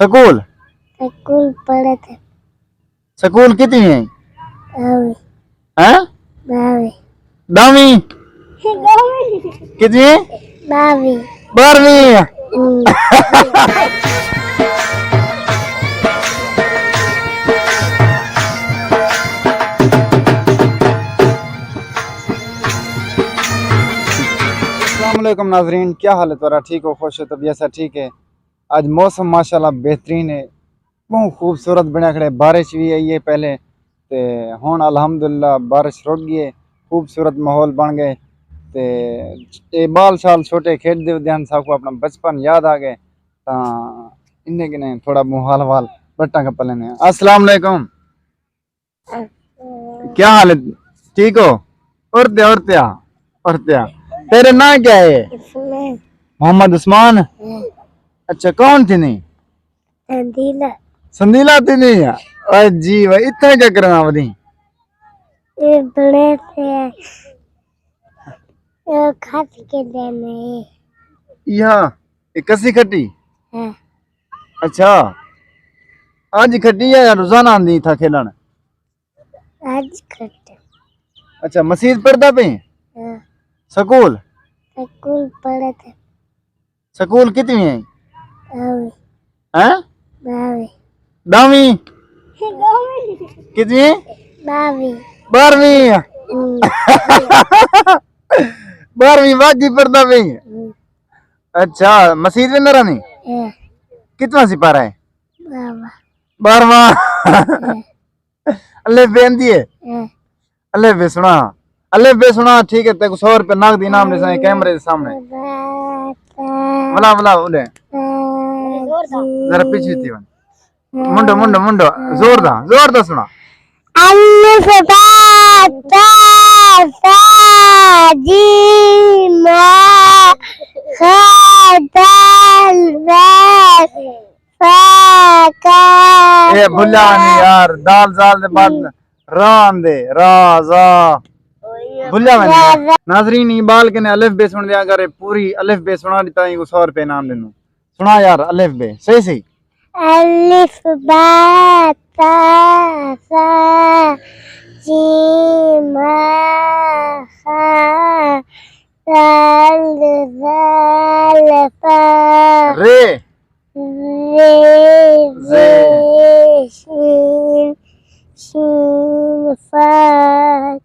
School school पढ़े थे। School कितनी है? बावी हैं? बावी दावी कितनी? बावी 12वीं। अस्सलामुअलैकुम नाजरीन, क्या हाल है तुम्हारा? ठीक हो, खुश हो, तबीयत सा ठीक है? आज मौसम माशाल्लाह बेहतरीन है, बहुत खूबसूरत बना खड़े। बारिश भी आई है पहले ते हुण अल्हम्दुलिल्लाह बारिश रुक गई है, खूबसूरत माहौल बन गए ते ये बाल शाल छोटे खेडते उद्यान सबको अपना बचपन याद आ गए। इन्हें कि नहीं थोड़ा मुहाल वाल बट्टा कप लेने। अस्सलाम वालेकुम, क्या हाल है? ठीक हो? उर्त्या तेरे नाम क्या है? इसमें मोहम्मद उस्मान। अच्छा, कौन थी? नहीं संदीला संदीला थी नहीं यार। अरे जी भाई, इतना क्या करना बदी? ये बड़े थे ये खाद के देने यहाँ ये कसी खट्टी। है। अच्छा, आज खट्टी है या रोजाना आंदी था खेलन? आज खट्टे अच्छा, मस्जिद पढ़ता पे? स्कूल स्कूल पढ़े थे। स्कूल कितनी है? बावी हैं? बावी दावी कितनी? बावी 12वीं। 12वीं बाकी पढ़ता पे? अच्छा, मस्जिद में अंदर नहीं? कितना सिपारा है? बाबा 12वां। अल्ले बेंदी है। अल्ले बे सुना, अल्ले बे सुना। ठीक है, तेको 100 रुपये नगद इनाम दे साए कैमरे के सामने। बुला बोले जरा पीछे थी वन। मुंडो मुंडो मुंडो जोर दा सुना। अल्लाह ता सा जी मा खादल ए भुला नहीं यार, दाल जाल दे बाद रान दे राजा भुला मैंने। नाजरीन इबाल के ने अलिफ बे सुन दिया करे, पूरी अलिफ बे सुना देता है 100 रुपये इनाम देनू। सुना यार अलिफ बे सही सही। अलिफ बा ता सा जीम खा दाल जाल फा रे रे शीन शीन फा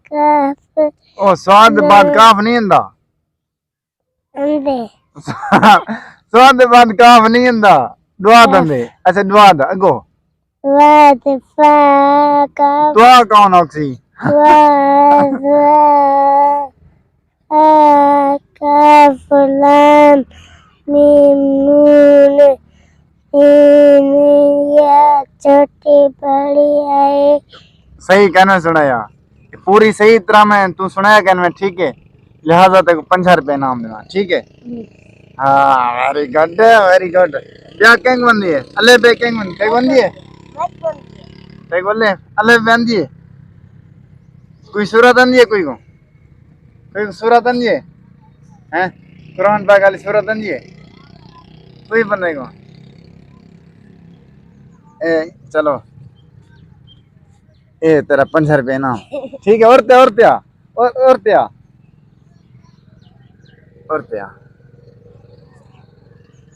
कफ ओ स्वाद बाद काफ नहीं अंदा। अंदे स्वाद बाद काफ नहीं अंदा, दुआ दंदे। अच्छा दुआ दा अगो वाद फा कफ दुआ कौन ऑक्सी? वाद कफ लाम मीम नून इन या छोटी बड़ी है। सही कहना सुनाया, पूरी सही तरह में तू सुनाया कहना में, ठीक है? लिहाजा तक 50 रुपये इनाम देना, ठीक है? हाँ वेरी गुड वेरी गुड। क्या कैंग बंदी है? अल्ले बे कैंग बंदी है? कैंग बोले अल्ले बंदी है? कोई सूरत आंदी है? कोई सूरत आंदी है? हैं? कुरान पाक वाली सूरत आंदी है? कोई बंदे को ए चलो ए तेरा 50 रुपये इनाम, ठीक है? औरत्या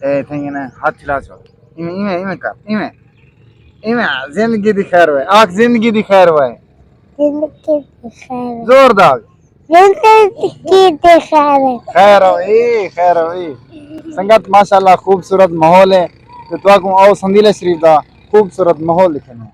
ए थेंगे ना हाथ खिला छो। इमे कर इमे जिंदगी दी खैर होए, आख जिंदगी दी खैर होए। जिंदगी की खैर जोरदार जिंदगी की खैर खैर हो संगत माशाल्लाह खूबसूरत माहौल है। तो तुआको आओ संदीला शरीफ दा खूबसूरत माहौल लिखने।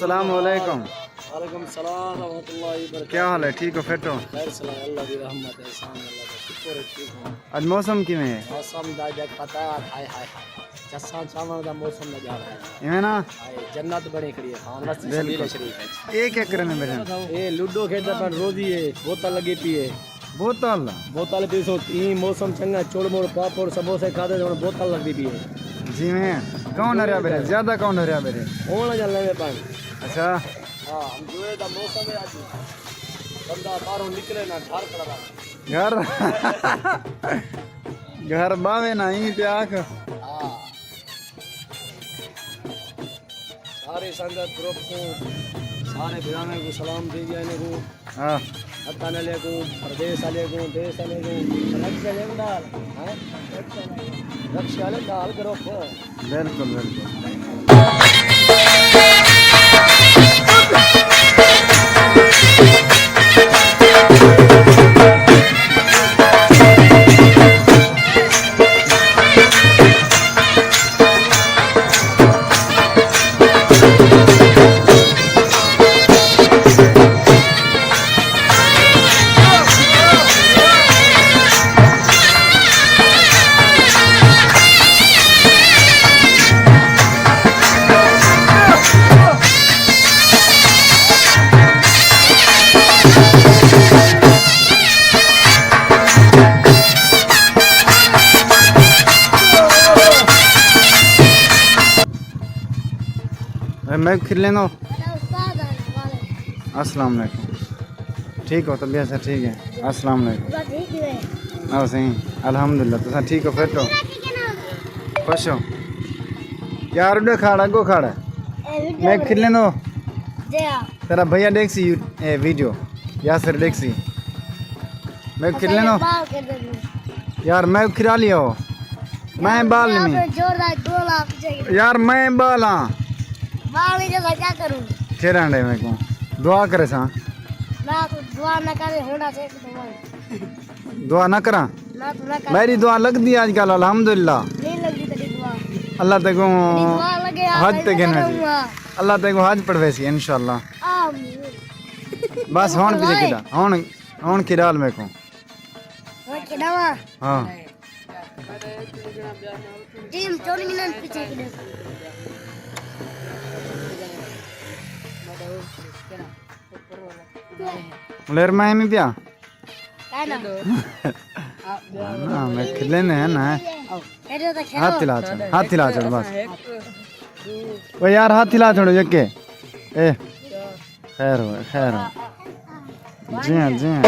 अस्सलाम वालेकुम। वालेकुम सलाम रहमतुल्लाहि व क्या हाल है, ठीक हो, फिट हो? खैर सलाम अल्लाह दी रहमत है, एहसान है अल्लाह का, शुक्र है ठीक हूं। आज मौसम किवें है? मौसम दा जग पता हाय हाय जस्सां चावण दा मौसम नज़ारा है, इवें ना हाय जन्नत बनी खड़ी है खान वास्ते बिल्कुल। सबीले शरीफ है। ये क्या करने बैठे? ए लूडो खेलदा पर रोजी है, बोतल लगी पी है, बोतल बोतल पी सो ई मौसम चंगा चोड़-मोड़ पापड़ समोसे खादे तो बोतल लगदी पी है। जिवें कौन हरिया बेरे, ज्यादा कौन हरिया बेरे? ओण जा लेवे पानी। अच्छा हां हम जुए दा मौसम है आज, बंदा बाहरों निकले ना ठार कड़ा घर घर बावे ना ही ते आख। हाँ सारे संगत ग्रुप को सारे भिराने को सलाम दे जाने को हाँ हत्ता नले को प्रदेश वाले को देश वाले को रक्षा ले डाल हैं रक्षा ले डाल ग्रुप बिल्कुल बिल्कुल। मैं खिल लेना। अस्सलाम वालेकुम। ठीक हो, तबीयत से ठीक है? अस्सलाम वालेकुम। हाँ सही अल्हम्दुलिल्लाह। तुसा ठीक हो, फिट हो, खुश हो? यार उड़े खाड़ा गो खाड़ा मैं खिल लेना। तेरा भैया देखसी वीडियो यासर देखसी मैं खिल लेना यार। मैं खिला लिया हो, मैं बाल नहीं यार, मैं बाल हाँ क्या करूं? खेरांडे में को दुआ करे सा ना तो दुआ ना करे होना चाहिए दुआ ना करा। ना तो ना कर मेरी दुआ लग दी आजकल अल्हम्दुलिल्लाह। नहीं लगी तेरी दुआ अल्लाह तेको दुआ लगे हज ते गिनवे अल्लाह तेको हज पढ़वेसी इंशाल्लाह। आमीन। बस होन पीछे किदा होन किराल में को वो किडावा हाँ टीम 4 मिनट पीछे किडे लेर में में पिया काना ना मैं खिलेने है ना। एरो तो खेलो हाथ हिला छोड़ बस। ओ यार हाथ हिला छोड़ो यके ए खैर हो जी हाँ जी हाँ।